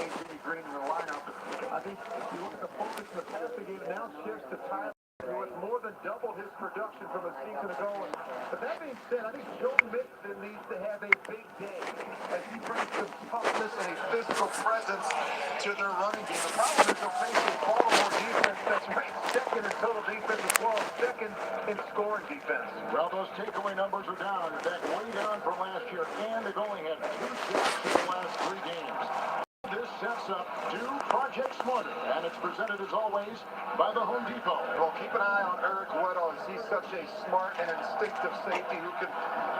A.J. Green in the lineup. I think if you look at the focus of the passing game, it now shifts to Tyler, who has more than doubled his production from a season ago. But that being said, I think Joe Mixon needs to have a big day as he brings some toughness and a physical presence to their running game. The problem is they'll face a Baltimore defense that's ranked second in total defense as well as second in scoring defense. Well, those takeaway numbers are down. In fact, way down from last year, and they've only had 2 sacks in the last 3 games. This sets up due Project Smarter, and it's presented as always by the Home Depot. Well, keep an eye on Eric Weddle as he's such a smart and instinctive safety who can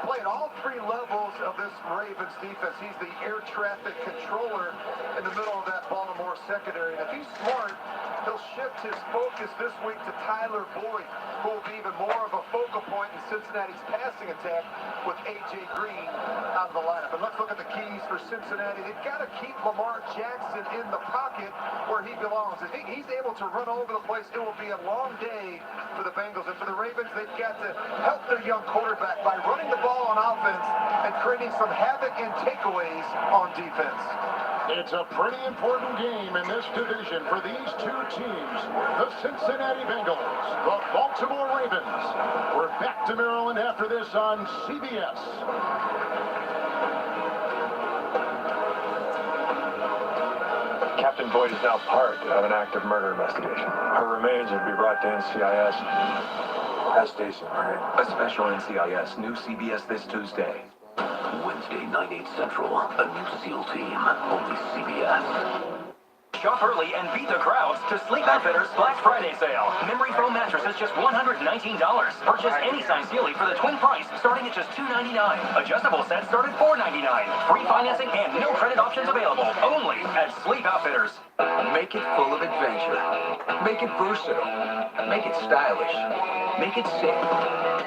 play at all 3 levels of this Ravens defense. He's the air traffic controller in the middle of that Baltimore secondary. And if he's smart, he'll shift his focus this week to Tyler Boyd, who will be even more of a focal point in Cincinnati's passing attack with A.J. Green out of the lineup. And let's look at the keys for Cincinnati. They've got to keep Lamar Jackson in the pocket where he belongs. If he's able to run all over the place, it will be a long day for the Bengals. And for the Ravens, they've got to help their young quarterback by running the ball on offense and creating some havoc and takeaways on defense. It's a pretty important game in this division for these 2 teams. The Cincinnati Bengals, the Baltimore Ravens. We're back to Maryland after this on CBS. Captain Boyd is now part of an active murder investigation. Her remains will be brought to NCIS as Jason, right? A special NCIS, new CBS this Tuesday. Wednesday, 9/8 Central. A new SEAL team. Only CBS. Shop early and beat the crowds to Sleep Outfitters Black Friday sale. Memory foam mattresses just $119. Purchase any size Sealy for the twin price, starting at just $299. Adjustable sets start at $499. Free financing and no credit options available. Only at Sleep Outfitters. Make it full of adventure. Make it versatile. Make it stylish. Make it safe.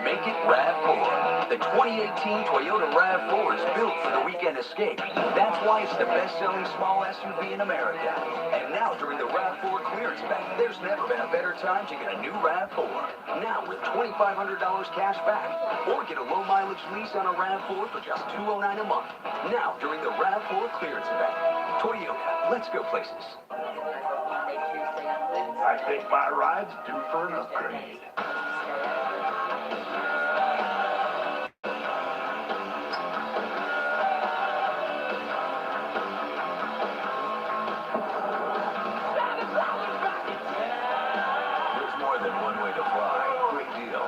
Make it RAV4. The 2018 Toyota RAV4 is built for the weekend escape. That's why it's the best-selling small SUV in America. And now during the RAV4 clearance event, there's never been a better time to get a new RAV4. Now with $2,500 cash back. Or get a low-mileage lease on a RAV4 for just $209 a month. Now during the RAV4 clearance event. Toyota, let's go places. I think my ride's due for an upgrade.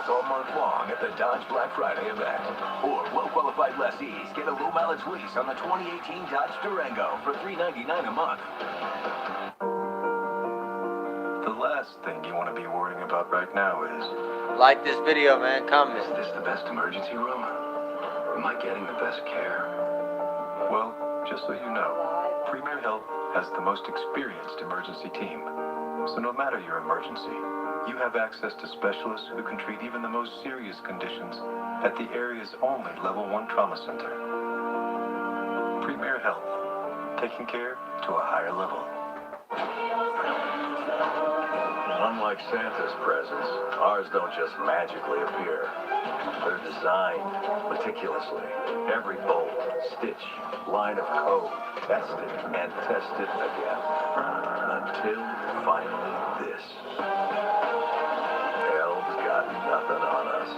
All month long at the Dodge Black Friday event. Or well-qualified lessees get a low-mileage lease on the 2018 Dodge Durango for $399 a month. The last thing you want to be worrying about right now is... Like this video, man. Comment. Is this the best emergency room? Am I getting the best care? Well, just so you know, Premier Health has the most experienced emergency team. So no matter your emergency, you have access to specialists who can treat even the most serious conditions at the area's only Level 1 Trauma Center. Premier Health, taking care to a higher level. Unlike Santa's presents, ours don't just magically appear. They're designed meticulously. Every bolt, stitch, line of code, tested and tested again. Until finally this. Hell's got nothing on us.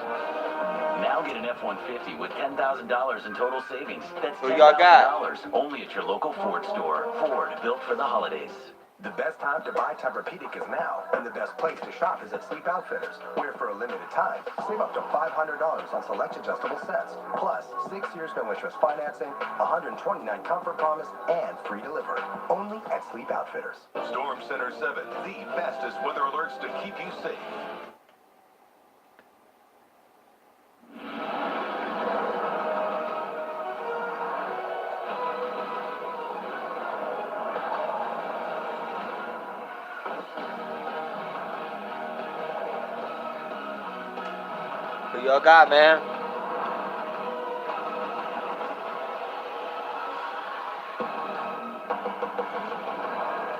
Now get an F-150 with $10,000 in total savings. That's Who y'all got? $10,000 only at your local Ford store. Ford, built for the holidays. The best time to buy Tempur-Pedic is now, and the best place to shop is at Sleep Outfitters, where for a limited time, save up to $500 on select adjustable sets, plus 6 years no interest financing, 129 comfort promise, and free delivery. Only at Sleep Outfitters. Storm Center 7, the fastest weather alerts to keep you safe. Who y'all got, man?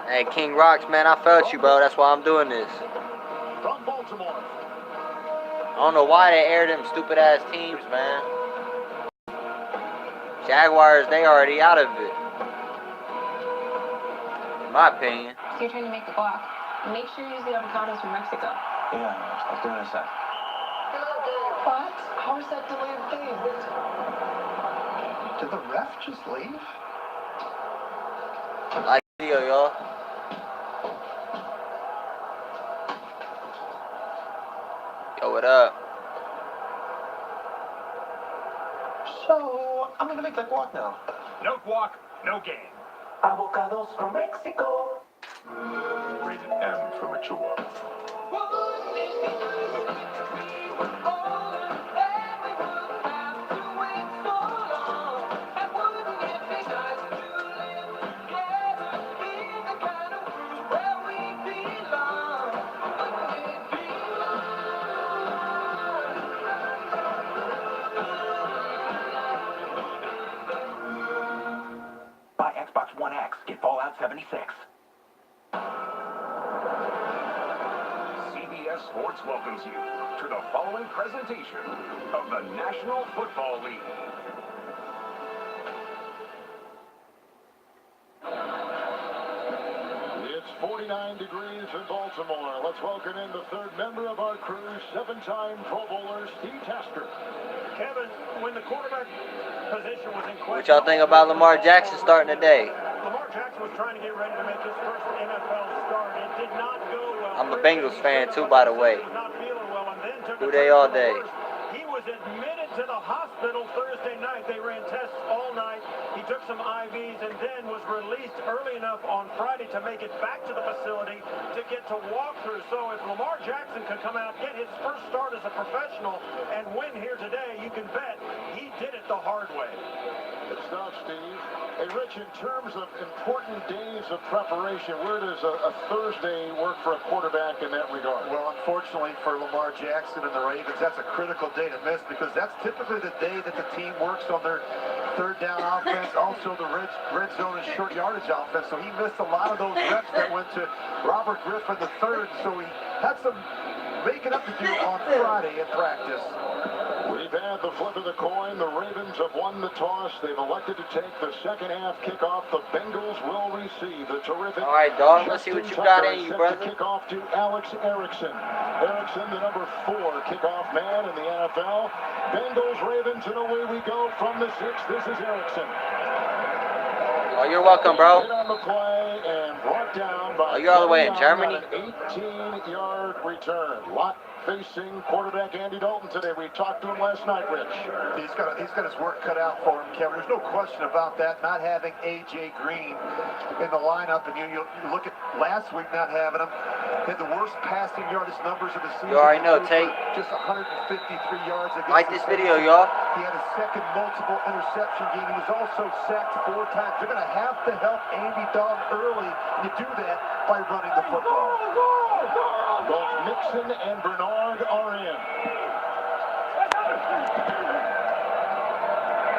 Hey, King Rocks, man, I felt you, bro. That's why I'm doing this. From Baltimore. I don't know why they air them stupid-ass teams, man. Jaguars, they already out of it. my opinion. So you're trying to make the guac. Make sure you use the avocados from Mexico. Yeah, I'll do it in a sec. What? How is that delayed game? Did the ref just leave? Like the video, y'all. Yo, what up? So, I'm gonna make that guac now. No guac, no game. Avocados from Mexico. Rated M for mature. Buy Xbox One X, get Fallout 76. CBS Sports welcomes you to the following presentation of the National Football League. It's 49 degrees in Baltimore. Let's welcome in the third member of our crew, seven-time Pro Bowler Steve Tasker. Kevin, when the quarterback position was in question... What y'all think about Lamar Jackson starting today? Lamar Jackson was trying to get ready to make his first NFL start. It did not go well. I'm a Bengals fan too, by the way. Who they all day? He was admitted to the hospital Thursday night. They ran tests all night. He took some IVs and then was released early enough on Friday to make it back to the facility to get to walk through. So if Lamar Jackson could come out, get his first start as a professional, and win here today, you can bet he did it the hard way. Good stuff, Steve. Hey, Rich, in terms of important days of preparation, where does a Thursday work for a quarterback in that regard? Well, unfortunately for Lamar Jackson and the Ravens, that's a critical day to miss because that's typically the day that the team works on their third down offense, also the red zone and short yardage offense. So he missed a lot of those reps that went to Robert Griffin III. So he had some making up to do on Friday in practice. We've had the flip of the coin. The Ravens have won the toss. They've elected to take the second half kickoff. The Bengals will receive the terrific... All right, dog. Let's see what you got in you, brother. Kickoff to Alex Erickson. Erickson, the number 4 kickoff man in the NFL. Bengals, Ravens, and away we go from the 6. This is Erickson. Oh, you're welcome, bro. Hit on the play and brought down by... Oh, you're all the way in Germany? An 18-yard return. Lot facing quarterback Andy Dalton today. We talked to him last night, Rich. He's got his work cut out for him, Kevin. There's no question about that. Not having A.J. Green in the lineup, and you look at last week not having him. Had the worst passing yardage numbers of the season. You already know, Tate. Just 153 yards against Like this video, y'all. He had a second multiple interception game. He was also sacked 4 times. They're going to have to help Andy Dalton early. You do that by running the football. Both Mixon and Bernard are in.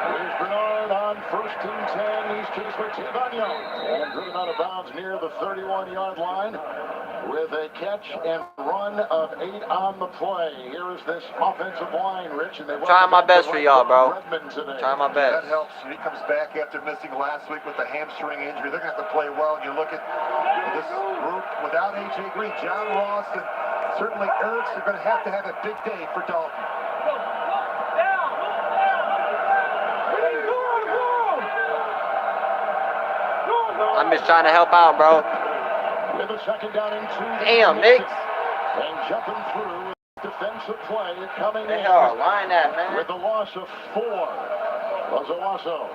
Here's Bernard on first and 10. He's to the switch. And driven out of bounds near the 31-yard line with a catch and run of 8 on the play. Here is this offensive line, Rich. And they trying my best for y'all, bro. Trying my best. That helps. He comes back after missing last week with a hamstring injury. They're going to have to play well. You look at this group without A.J. Green, John Ross, and certainly Ertz are going to have a big day for Dalton. I'm just trying to help out, bro. With a second down and 2. Damn, Nick. And jumping through with defensive play coming They in. hell line that, man. With a loss of 4. Was Owasso.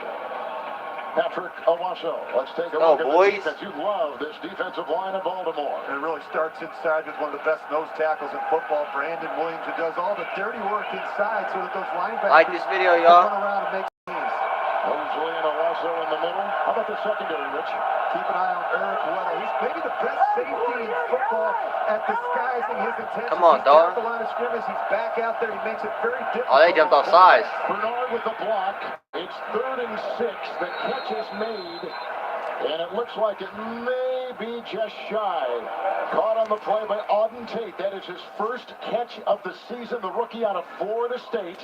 Patrick Owasso. Let's take a look at the defense. You love this defensive line of Baltimore. And it really starts inside with one of the best nose tackles in football, Brandon Williams, who does all the dirty work inside so that those linebackers like this video, y'all. run around and make plays. Mosley and Owasso in the middle. How about the secondary, Rich? Keep an eye on Eric Weddle. He's maybe the best safety in football at disguising his intentions. Come on, dog. He's the line of scrimmage. He's back out there. He makes it very difficult. Oh, they jumped off sides. Bernard with the block. It's 3rd and 6. The catch is made. And it looks like it may be just shy. Caught on the play by Auden Tate. That is his first catch of the season. The rookie out of Florida State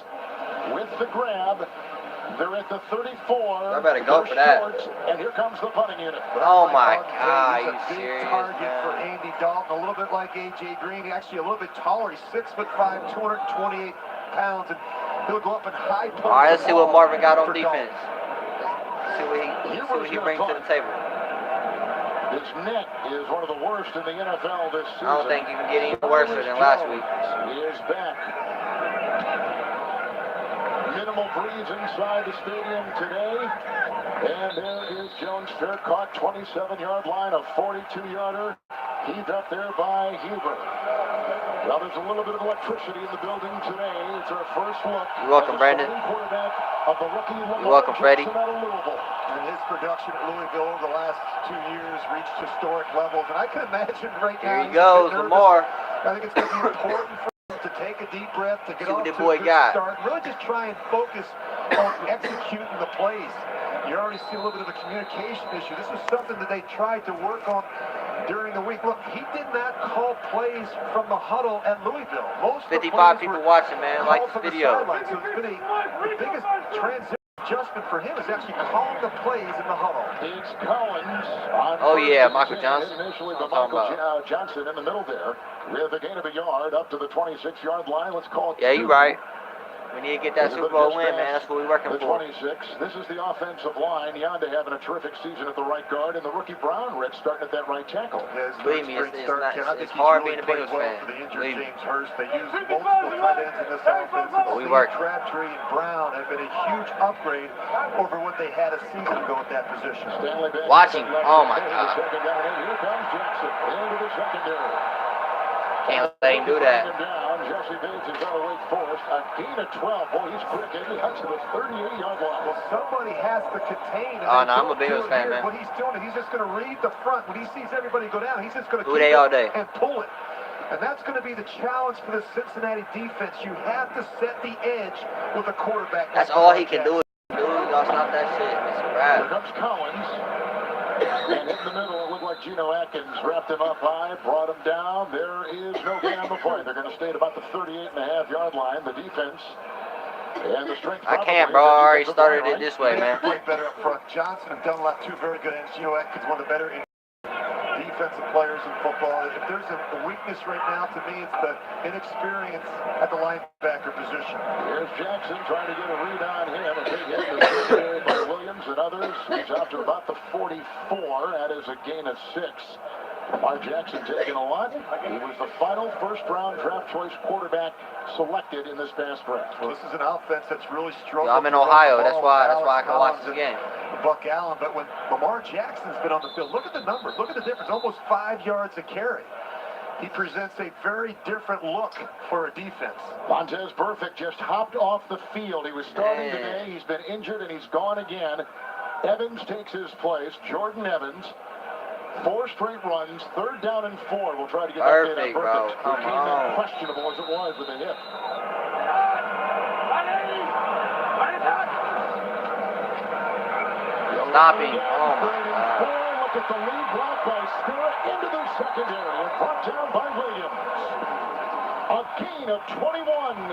with the grab. They're at the 34. I better go for that. Short, and here comes the punting unit. Oh my He's God, a you big serious, target for man? Andy Dalton, a little bit like A.J. Green, actually a little bit taller. He's 6'5", 228 pounds, and he'll go up in high points. All right, let's see what Marvin got on for defense. Let's see what he brings to the table. His neck is one of the worst in the NFL this season. I don't think you can get any worse than last week. He is back. Minimal breeze inside the stadium today. And there is Jones, fair caught, 27-yard line, a 42-yarder. Heaved up there by Huber. Well, there's a little bit of electricity in the building today. It's our first look. You're welcome, Brandon. You're welcome, Freddie. And his production at Louisville over the last 2 years reached historic levels. And I can imagine right now. Here he goes, Lamar. I think it's going to be important for him to take a deep breath, to get off to a boy good got. start. Really just try and focus on executing the plays. You already see a little bit of a communication issue. This is something that they tried to work on during the week. Look, he did not call plays from the huddle at Louisville. Most 55 people watching, man. Like this video. So it's been the biggest transition adjustment for him is actually calling the plays in the huddle. It's Collins. Oh yeah, Michael Johnson. Initially, the Michael Johnson in the middle there with a gain of a yard up to the 26-yard line. Let's call it. Yeah, you're right. We need to get that Super Bowl win, man. That's what we're working for. The 26. This is the offensive line. Yonda having a terrific season at the right guard, and the rookie Brown Red starting at that right tackle. Believe me, it's hard being a Bengals fan. Believe me. James Hurst. They use multiple tight ends in this offense. We work. Crabtree and Brown have been a huge upgrade over what they had a season ago at that position. Watch him. Oh my God. Here comes Jackson into the secondary. Can't let him do that. Jesse Bates is out of Wake Forest. A gain of 12. Boy, he's quick. And he hucks to the 38-yard line. Well, somebody has to contain. Oh, no, I'm a Bengals fan, man. What he's doing is he's just going to read the front. When he sees everybody go down, he's just going to keep it all day and pull it. And that's going to be the challenge for the Cincinnati defense. You have to set the edge with a quarterback. That's all he can do. Dude, y'all stop that shit. It's a wrap. Here comes Collins. And in the middle, it looked like Geno Atkins wrapped him up high, brought him down. There is no gain on the play. They're going to stay at about the 38.5-yard line. The defense and the strength. I can't, bro. I already started it this way, man. Play better up front. Johnson and Dunlap, two very good ends. Geno Atkins, one of the better defensive players in football. If there's a weakness right now, to me, it's the inexperience at the linebacker position. Here's Jackson trying to get a read on him. A big hit in the secondary by Williams and others. He's out to about the 44. That is a gain of 6. Lamar Jackson taking a lot. He was the final first-round draft choice quarterback selected in this past draft. Well, this is an offense that's really struggled. I'm in Ohio. That's why I can watch this game. Buck Allen, but when Lamar Jackson's been on the field, look at the numbers. Look at the difference. Almost 5 yards a carry. He presents a very different look for a defense. Montez Perfect just hopped off the field. He was starting today. He's been injured, and he's gone again. Evans takes his place. Jordan Evans. 4 straight runs, 3rd down and 4. We'll try to get that data perfect. Bro. Come on. Questionable as it was with a hit. Stopping. Oh my God. Look at the lead block by Stewart into the secondary and brought down by Williams. A gain of 21.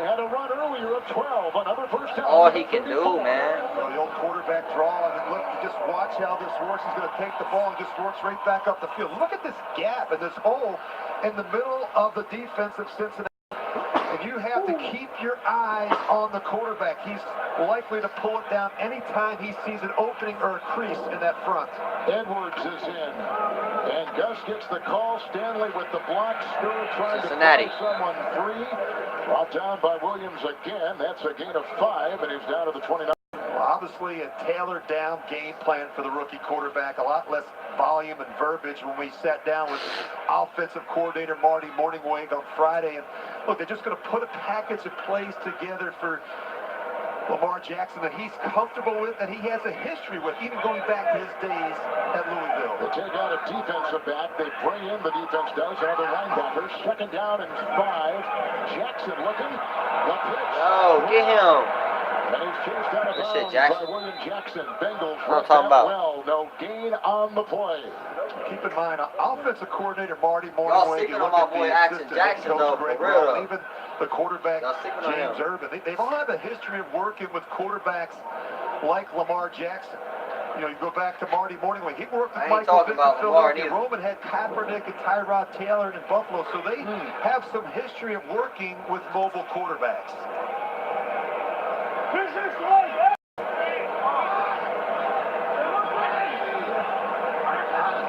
Had a run earlier of 12. Another first down. All he can do, man. Well, the old quarterback draw, and look, just watch how this works. He's going to take the ball and just works right back up the field. Look at this gap and this hole in the middle of the defense of Cincinnati. And you have to keep your eyes on the quarterback. He's likely to pull it down anytime he sees an opening or a crease in that front. Edwards is in. And Gus gets the call. Stanley with the block. Stewart trying Cincinnati. to someone 3. Brought down by Williams again. That's a gain of 5, and he's down to the 29. Well, obviously a tailored down game plan for the rookie quarterback. A lot less volume and verbiage when we sat down with offensive coordinator Marty Morningweg on Friday. And look, they're just going to put a package of plays together for Lamar Jackson that he's comfortable with, that he has a history with, even going back to his days at Louisville. They take out a defensive back. They bring in, the defense does, another linebacker. 2nd down and 5. Jackson looking. The pitch. Oh, get him. And he's chased out of bounds by William Jackson. Bengals what I'm talking about. Well, no gain on the play. Keep in mind, offensive coordinator Marty Y'all Morningweg. sleeping on my boy Axon Jackson, though, for real. Even the quarterback, James Urban. They've all had a history of working with quarterbacks like Lamar Jackson. You know, you go back to Marty Morningway. He worked with I ain't Michael talking Vick about in Lamar Philadelphia. neither. Roman had Kaepernick and Tyrod Taylor in Buffalo, so they have some history of working with mobile quarterbacks.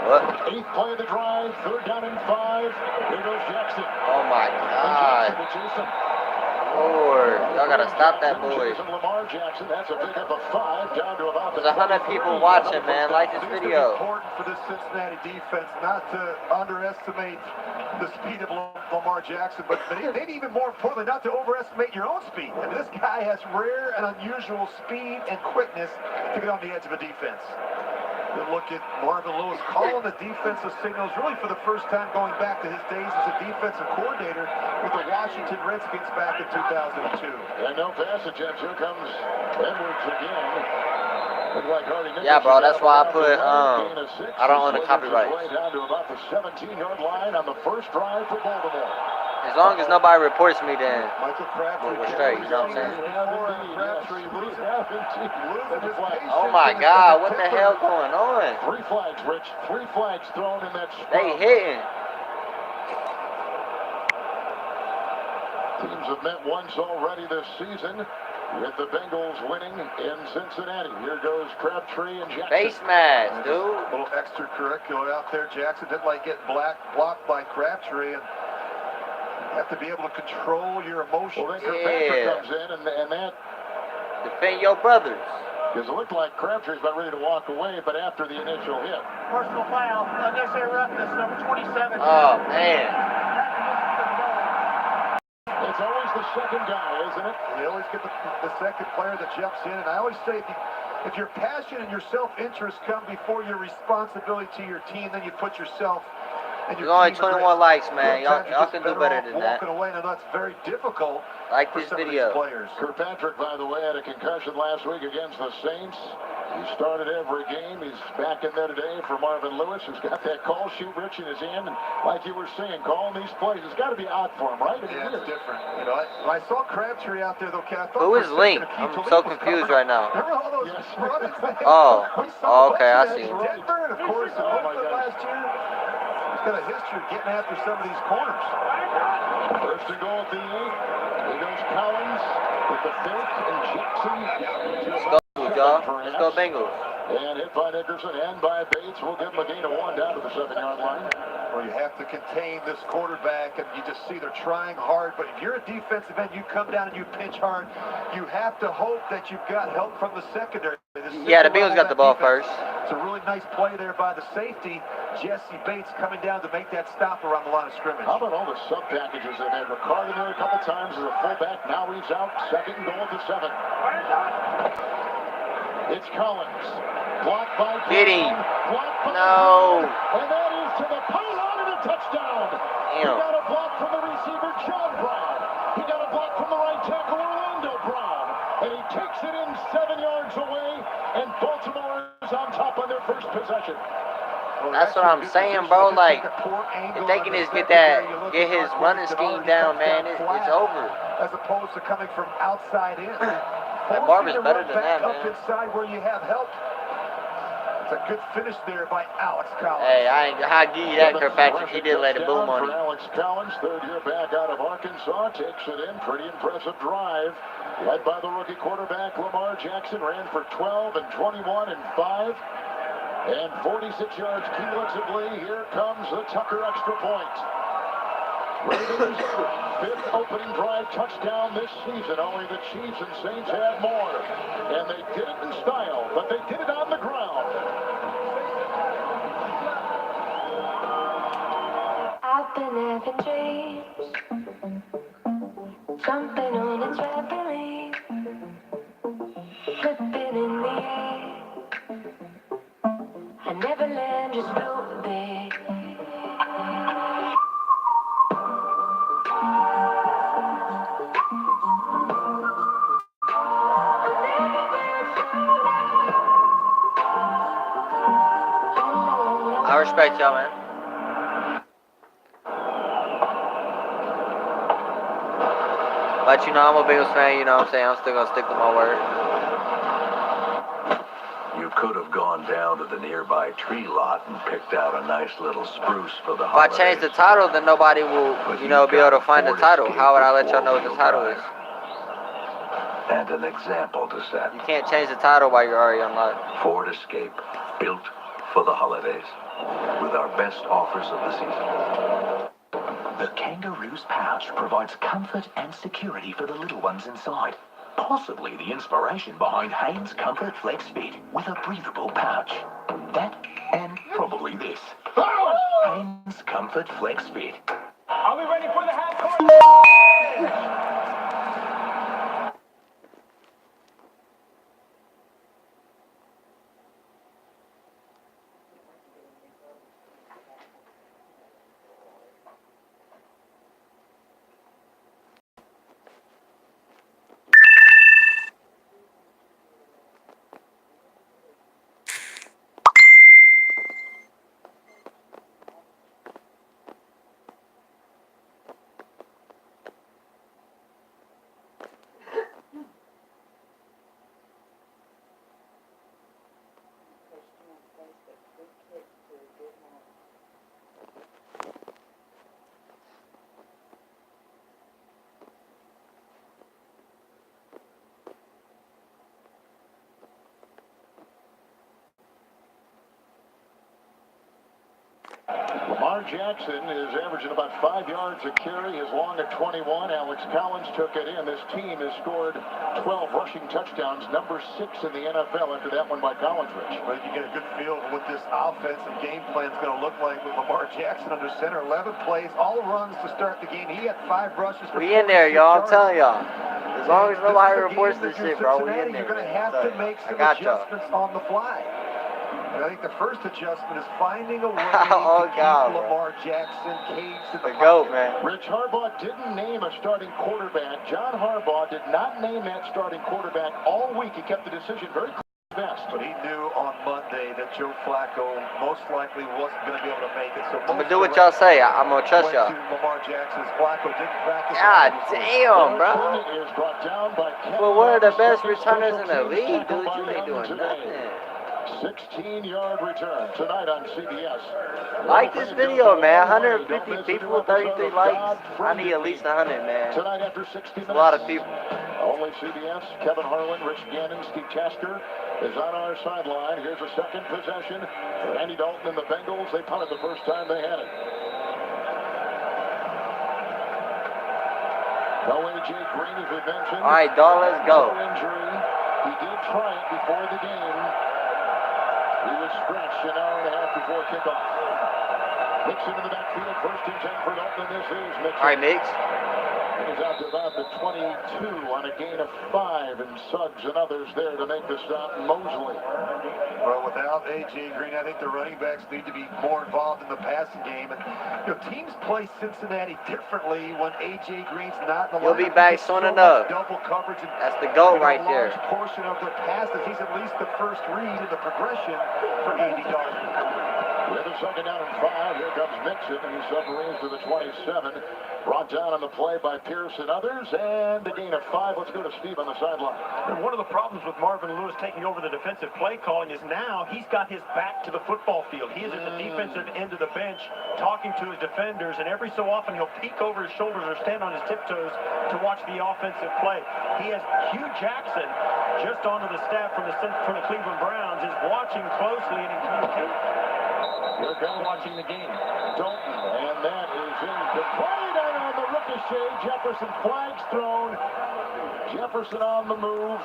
What? 8th play of the drive, 3rd down and 5. Here goes Jackson. Oh my God. And Jackson to Jason. Lord, y'all gotta stop that boy. Jason, Lamar Jackson, that's a pick up of 5 down to about There's 100 people watching, man. Like this It's video. important for this Cincinnati defense not to underestimate the speed of Lamar Jackson, but maybe even more importantly, not to overestimate your own speed. I mean, this guy has rare and unusual speed and quickness to get on the edge of a defense. Good look at Marvin Lewis calling the defensive signals really for the first time going back to his days as a defensive coordinator with the Washington Redskins back in 2002. And no pass attempts. Here comes Edwards again. Looked like Hardy Yeah, bro, that's why I put, gain of 6. I don't own the Slithers his copyrights. way down to about the 17-yard line on the first drive for Baltimore. As long as nobody reports me, then Michael Crabtree, we're straight, you know what I'm saying? Crabtree losing his patience. Oh my God, what the hell going on? 3 flags, Rich. 3 flags thrown in that spot. They hitting. Teams have met once already this season, with the Bengals winning in Cincinnati. Here goes Crabtree and Jackson. Face mask, dude. A little extracurricular out there. Jackson didn't like getting blocked by Crabtree, and you have to be able to control your emotions. Well, then Kirkpatrick comes in, and that Defend your brothers. because it looked like Crabtree's about ready to walk away, but after the initial hit. Personal foul, unnecessary roughness, number 27. Oh man. It's always the second guy, isn't it? They always get the second player that jumps in, and I always say if your passion and your self-interest come before your responsibility to your team, then you put yourself and your There's only team at 21 risk. likes, man. Y'all Sometimes can you're do just better than that. walking away, and that's very difficult. Like for this some of video. these players. Kirkpatrick, by the way, had a concussion last week against the Saints. He started every game. He's back in there today for Marvin Lewis, who's got that call sheet, Rich, in his hand. And like you were saying, calling these plays, it's got to be odd for him, right? Yeah, it's different. You know, when I saw Crabtree out there, though, Ken, I thought Who is for a Link? second I'm Akeem so Talib was confused covered. right now. Remember all those runners they had? Oh. We saw a Okay, bunch I of that see. in Denver, and of course, in Oakland last year. He's got a history of getting after some of these corners. First and goal at the 8. Here goes Collins with the fake, and Jackson. Let's go, y'all. Let's go Bengals. And hit by Nickerson and by Bates. We'll give him a gain of 1 down to the 7-yard line. Well, you have to contain this quarterback, and you just see they're trying hard. But if you're a defensive end, you come down and you pinch hard. You have to hope that you've got help from the secondary. Yeah, the Bengals got the ball first. It's a really nice play there by the safety, Jesse Bates, coming down to make that stop around the line of scrimmage. How about all the sub packages they've had? Ricard in there a couple times as a fullback. Now he's out. 2nd and goal at the 7. It's Collins. Blocked by Get him. Blocked by No. And that is to the pylon and a touchdown. He Damn. got a block from the receiver, John Brown. He got a block from the right tackle, Orlando Brown. And he takes it in 7 yards away. And Baltimore is on top on their first possession. That's what I'm saying, bro. Like, if they can just get his running scheme down, man, it's over. As opposed to coming from outside in. That Barber's better than that, Up man. inside where you have help. It's a good finish there by Alex Collins. Hey, I give you that, Kirkpatrick. He did lay the boom on For him. Alex Collins, 3rd year back out of Arkansas, takes it in. Pretty impressive drive. Led by the rookie quarterback, Lamar Jackson, ran for 12 and 21 and 5. And 46 yards cumulatively. Here comes the Tucker extra point. Ravens' 5th opening drive touchdown this season. Only the Chiefs and Saints had more. And they did it in style, but they did it on the ground. I've been having dreams, something on its rapidly, flipping in the air. I never land, just float there. I respect y'all, man. But you know, I'm a Bengals fan, you know what I'm saying? I'm still gonna stick to my word. could have gone down to the nearby tree lot and picked out a nice little spruce for the If I change the title, then nobody will, you know, be able to find the title. How would I let y'all know what the title is? And an example to set. You can't change the title while you're already unlocked. Ford Escape, built for the holidays, with our best offers of the season. The Kangaroo's pouch provides comfort and security for the little ones inside. Possibly the inspiration behind Hanes Comfort Flex Fit with a breathable pouch. That and probably this. Hanes Comfort Flex Fit. Are we ready for the half court? Lamar Jackson is averaging about 5 yards a carry, his long at 21. Alex Collins took it in. This team has scored 12 rushing touchdowns, number 6 in the NFL after that one by Collins, Rich. Well, you get a good feel of what this offensive game plan is going to look like with Lamar Jackson under center. 11 plays, all runs to start the game. He had 5 rushes for We in there, y'all. I'm telling y'all. As long as nobody this reports this shit, bro, we in there. You're going to have to make some adjustments on the fly. And I think the first adjustment is finding a way oh, to God, keep Lamar Jackson caged in the GOAT, man. Rich Harbaugh didn't name a starting quarterback. John Harbaugh did not name that starting quarterback all week. He kept the decision very close to best. But he knew on Monday that Joe Flacco most likely wasn't going to be able to make it. So I'm going to do what y'all say. I'm going to trust y'all. Lamar Jackson's Flacco didn't practice. God damn, bro. Is brought down by Well, one of the best returners in the league, dude. You ain't doing nothing. 16-yard return tonight on CBS. Like this video, man. 150 people, 33 likes. I need at least 100, man. Tonight after 60 minutes. A lot of people. Only CBS. Kevin Harlan, Rich Gannon, Steve Tasker is on our sideline. Here's a second possession. Andy Dalton and the Bengals. They punted the first time they had it. No A.J. Green, as we mentioned. All right, dog, let's go. No injury. He did try it before the game. He was stretched an hour and a half before kickoff. Mixon in the backfield, 1st and 10 for Dalton. This is Mixon. All right, Mix. He's out to about the 22 on a gain of 5, and Suggs and others there to make the stop. Mosley. Well, without A.J. Green, I think the running backs need to be more involved in the passing game. And teams play Cincinnati differently when A.J. Green's not in the He'll be back soon enough. Double coverage. And, that's the GOAT right there. A large portion of their passes, he's at least the first read in the progression for Andy Dalton. With a 2nd down and 5, here comes Mixon. He submarines to the 27. Brought down on the play by Pierce and others, and a gain of 5. Let's go to Steve on the sideline. And one of the problems with Marvin Lewis taking over the defensive play calling is now he's got his back to the football field. He is at the defensive end of the bench talking to his defenders, and every so often he'll peek over his shoulders or stand on his tiptoes to watch the offensive play. He has Hugh Jackson just onto the staff from the Cleveland Browns, is watching closely and in communication. Here goes watching the game. Dalton, and that is incomplete. And on the ricochet, Jefferson flags thrown. Jefferson on the move.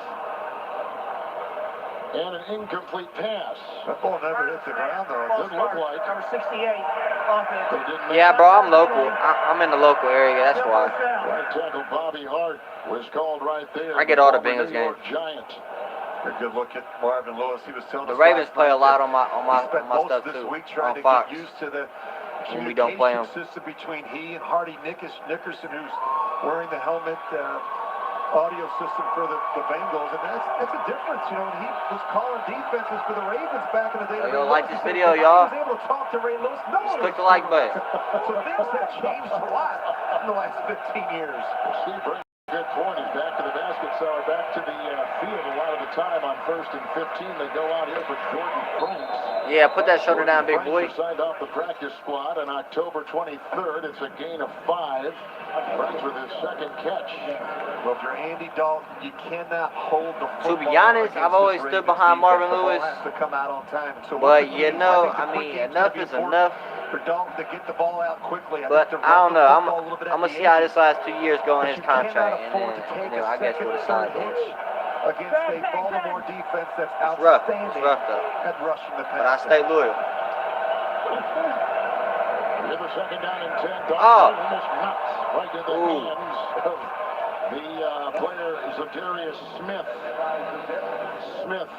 And an incomplete pass. That ball never hit the ground, though. It didn't look like. Number 68, offense. Yeah, bro, I'm local. I'm in the local area, that's why. Right tackle Bobby Hart was called right there. I get all the Bengals games. Giant. A good look at Marvin Lewis. He was telling the us Ravens play a lot on my stuff stuff this too. Week trying On to Fox. get used to the when we don't play them. system between he and Hardy Nickerson, who's wearing the helmet audio system for the Bengals, and that's a difference. You know, when he was calling defenses for the Ravens back in the day. Y'all like this video, y'all? He was able to talk to Ray Lewis. No, just click the like button. So things have changed a lot in the last 15 years. Good point. He's back to the basket, so back to the field a lot of the time on 1st and 15. They go out here for Jordan Franks. Yeah, put that shoulder down, big boy. Signed off the practice squad on October 23rd. It's a gain of 5. Franks with his second catch. Well, if you're Andy Dalton, you cannot hold the football. To be honest, I've always stood behind Marvin Lewis. Has to come out on time. So but you know, I mean, enough is enough. For Dalton to get the ball out quickly. But I don't know. I'm gonna see how this last 2 years go in his contract, and then I guess we'll decide then. Against a Baltimore defense that's It's outstanding rough though. at rushing the But I passer. stay loyal. With a second down and 10. Oh. Almost knocks right in the hands of the player Zadarius Smith. Smith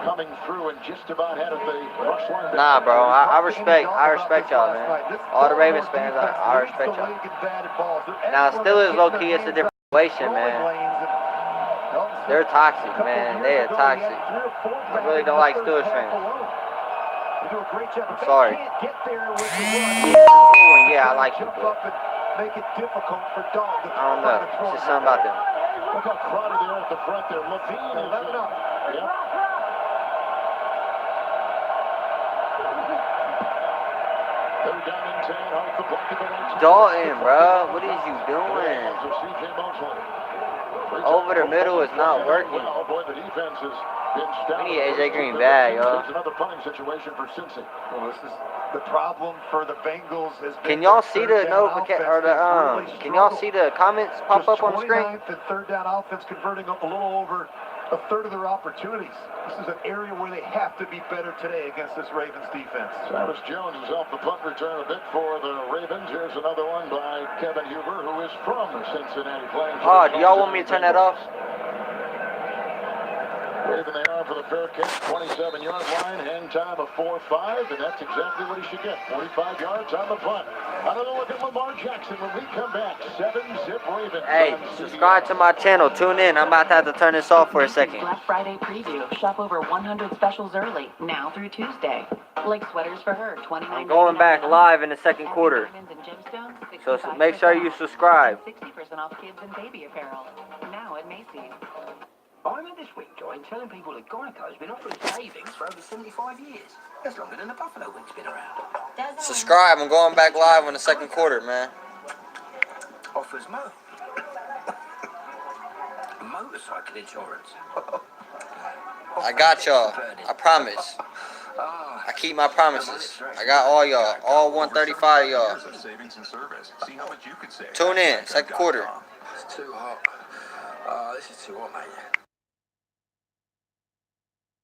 coming through and just about had it the rush line. Nah, bro. I respect y'all, man. All the Ravens fans, I respect y'all. Now, still is low key. It's a different situation, man. They're toxic, man. They are toxic. I really don't like Steelers fans. I'm sorry. Yeah, I like it, but Make it difficult for Dalton. I don't know. It's just something about them. Look how crowded they are at the front there. Levine is yep. They're down in 10. Off the block of the right. Dalton, bro, what is you doing? Over the middle is not working. Well, boy, the defense has been stout. We need AJ Green bad, y'all. It's another punting situation for Cincy. Well, this is the problem for the Bengals. Can y'all see the notification or the Can y'all see the comments pop up on the screen? 29th and third down offense, converting a little over a third of their opportunities. This is an area where they have to be better today against this Ravens defense. Travis Jones is off the punt return a bit for the Ravens. Here's another one by Kevin Huber, who is from Cincinnati. Oh, do y'all want me to turn that off? Waving they are for the fair catch, 27-yard line, hang time of 4-5, and that's exactly what he should get. 45 yards on the punt. Another look at Lamar Jackson when we come back. 7-zip Ravens. Hey, subscribe to my channel. Tune in. I'm about to have to turn this off for a second. Black Friday preview. Shop over 100 specials early, now through Tuesday. Like sweaters for her, $29. I'm going back live in the second quarter. So make sure you subscribe. 60% off kids and baby apparel. Now at Macy's. I'm in this week, Joy, telling people that Geico's been offering savings for over 75 years. That's longer than the Buffalo Wing's been around. Subscribe. I'm going back live in the second quarter, man. Offers motorcycle insurance. I got y'all. I promise. I keep my promises. I got all y'all. All 135 y'all. Tune in. Second quarter. It's too hot. This is too hot, mate.